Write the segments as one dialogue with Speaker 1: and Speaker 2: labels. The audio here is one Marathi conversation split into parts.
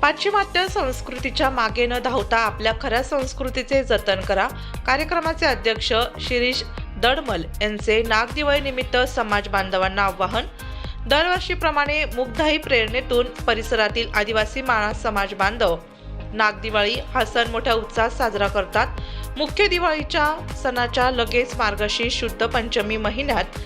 Speaker 1: पाश्चिमात्य संस्कृतीच्या मागे न धावता आपल्या खऱ्या संस्कृतीचे जतन करा. कार्यक्रमाचे अध्यक्ष शिरीष दडमल यांचे नागदिवाळीनिमित्त समाज बांधवांना आवाहन. दरवर्षीप्रमाणे मुग्धाई प्रेरणेतून परिसरातील आदिवासी माणस समाज बांधव नागदिवाळी हा सण मोठ्या उत्साहात साजरा करतात. मुख्य दिवाळीच्या सणाच्या लगेच मार्गशीर्ष शुद्ध पंचमी महिन्यात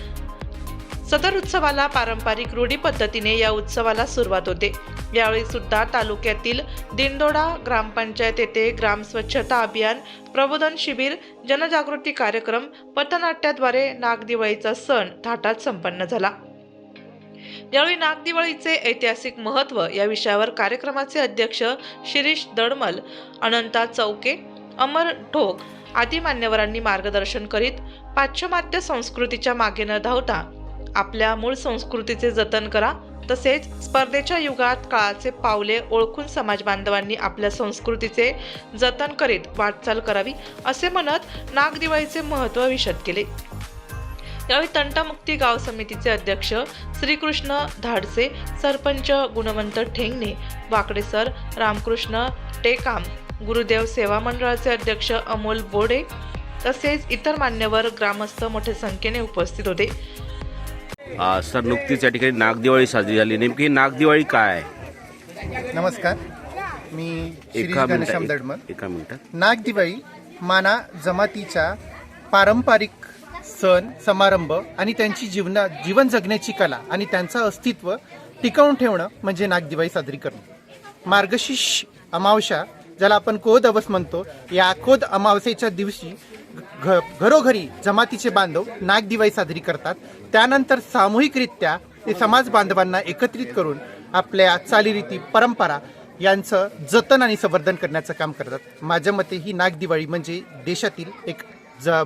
Speaker 1: सदर उत्सवाला पारंपरिक रूढी पद्धतीने या उत्सवाला सुरुवात होते. यावेळी सुद्धा तालुक्यातील दिंडोडा ग्रामपंचायत येथे ग्राम स्वच्छता अभियान, प्रबोधन शिबिर, जनजागृती कार्यक्रम, पथनाट्याद्वारे नागदिवाळीचा सण थाटात संपन्न झाला. यावेळी नागदिवाळीचे ऐतिहासिक महत्त्व या विषयावर कार्यक्रमाचे अध्यक्ष शिरीष दडमल, अनंता चौके, अमर ठोक आदी मान्यवरांनी मार्गदर्शन करीत पाश्चिमात्य संस्कृतीच्या मागे न धावता आपल्या मूळ संस्कृतीचे जतन करा. तसेच स्पर्धेच्या युगात काळाचे पावले ओळखून समाज बांधवांनी आपल्या संस्कृतीचे जतन करीत वाटचाल करावी असे म्हणत नागदिवाळीचे महत्त्व विशद केले. यावेळी तंटामुक्ती गाव समितीचे अध्यक्ष श्रीकृष्ण धाडसे, सरपंच गुणवंत ठेंगणे, वाकडे सर, रामकृष्ण टेकाम, गुरुदेव सेवा मंडळाचे अध्यक्ष अमोल बोडे तसेच इतर मान्यवर ग्रामस्थ मोठ्या संख्येने उपस्थित होते.
Speaker 2: सर, नुकतीच या ठिकाणी नागदिवाळी साजरी झाली. नेमकी नागदिवाळी काय?
Speaker 3: नमस्कार, मी शिरीष घनश्याम दडमल.
Speaker 2: एका मिनिटात.
Speaker 3: नागदिवाळी माना जमातीचा पारंपरिक सण समारंभ आणि त्यांची जीवन जगण्याची कला आणि त्यांचं अस्तित्व टिकवून ठेवणं म्हणजे नागदिवाळी साजरी करणं. मार्गशीर्ष अमावस्या, ज्याला आपण कोद अवस म्हणतो, या कोद अमावस्येच्या दिवशी घरोघरी जमातीचे बांधव नागदिवाळी साजरी करतात. त्यानंतर सामूहिकरित्या ते समाज बांधवांना एकत्रित करून आपल्या चालीरीती परंपरा यांचं जतन आणि संवर्धन करण्याचं काम करतात. माझ्या मते ही नागदिवाळी म्हणजे देशातील एक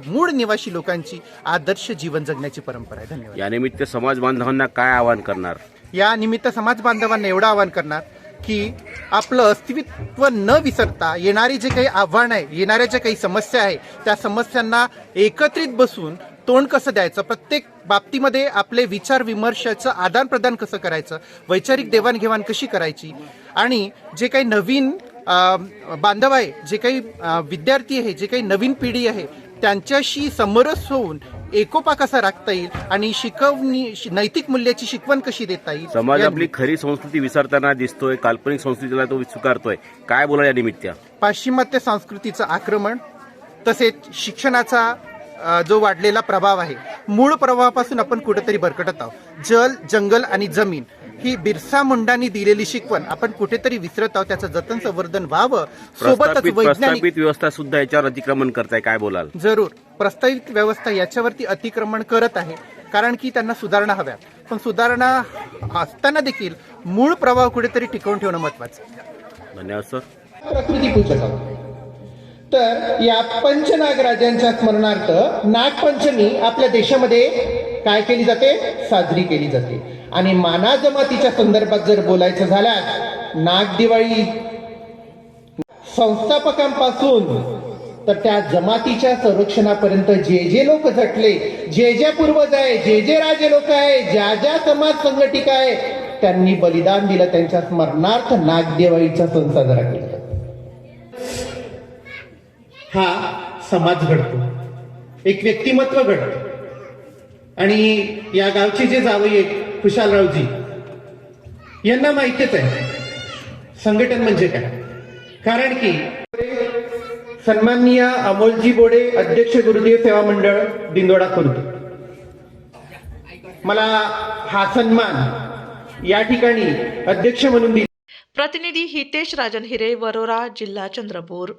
Speaker 3: मूळ निवासी लोकांची आदर्श जीवन जगण्याची परंपरा आहे. धन्यवाद.
Speaker 2: या निमित्त समाज बांधवांना काय आवाहन करणार?
Speaker 3: या निमित्त समाज बांधवांना एवढं आवाहन करणार की आपलं अस्तित्व न विसरता येणारी जे काही आव्हान आहे, येणाऱ्या ज्या काही समस्या आहे, त्या समस्यांना एकत्रित बसून तोंड कसं द्यायचं, प्रत्येक बाबतीमध्ये आपले विचार विमर्शाचं आदान प्रदान कसं करायचं, वैचारिक देवाणघेवाण कशी करायची आणि जे काही नवीन बांधव आहे, जे काही विद्यार्थी आहे, जे काही नवीन पिढी आहे, त्यांच्याशी समरस होऊन एकोपा कसा राखता येईल आणि नैतिक मूल्याची शिकवण कशी देता येईल.
Speaker 2: समाज आपली खरी संस्कृती विसरताना दिसतोय, काल्पनिक संस्कृतीला तो स्वीकारतोय. काय बोला या निमित्त?
Speaker 3: पाश्चिमात्य संस्कृतीचं आक्रमण तसेच शिक्षणाचा जो वाढलेला प्रभाव आहे, मूळ प्रभावापासून आपण कुठेतरी भरकटत आहोत. जल, जंगल आणि जमीन ही बिरसा मुंडांनी दिलेली शिकवण आपण कुठेतरी विसरत आहोत. त्याचं जतन संवर्धन व्हावं. सोबतच
Speaker 2: प्रस्तावित व्यवस्था सुद्धा याच्यावर अतिक्रमण करताय. काय बोलाल?
Speaker 3: जरूर. प्रस्तावित व्यवस्था याच्यावरती अतिक्रमण करत आहे, कारण की त्यांना सुधारणा हव्या. पण सुधारणा असताना देखील मूळ प्रभाव कुठेतरी टिकवून ठेवणं महत्वाचं.
Speaker 2: धन्यवाद सर.
Speaker 4: प्रकृती पूजक आहोत. तर या पंचनागराजांच्या स्मरणार्थ नागपंचमी आपल्या देशामध्ये काय केली जाते? साजरी केली जाते. आणि माना जमातीच्या संदर्भात जर बोलायचं झाल्यास नागदिवाळी संस्थापकांपासून तर त्या जमातीच्या संरक्षणापर्यंत जे जे लोक झटले, जे जे पूर्वज आहे, जे जे राजे लोक आहे, ज्या ज्या समाज संघटिका आहे, त्यांनी बलिदान दिलं. त्यांच्या स्मरणार्थ नागदिवाळीचा सण साजरा केला. हा समाज घडतो, एक व्यक्तिमत्व घडतं. आणि या गावचे जे जावई खुशालरावजी यांना माहितीच आहे संघटन म्हणजे काय. कारण की सन्माननीय अमोलजी बोडे, अध्यक्ष गुरुदेव सेवा मंडळ दिंडोडा खुर्द, मला हा सन्मान या ठिकाणी अध्यक्ष म्हणून दिला.
Speaker 1: प्रतिनिधी हितेश राजन हिरे, वरोरा, जिल्हा चंद्रपूर.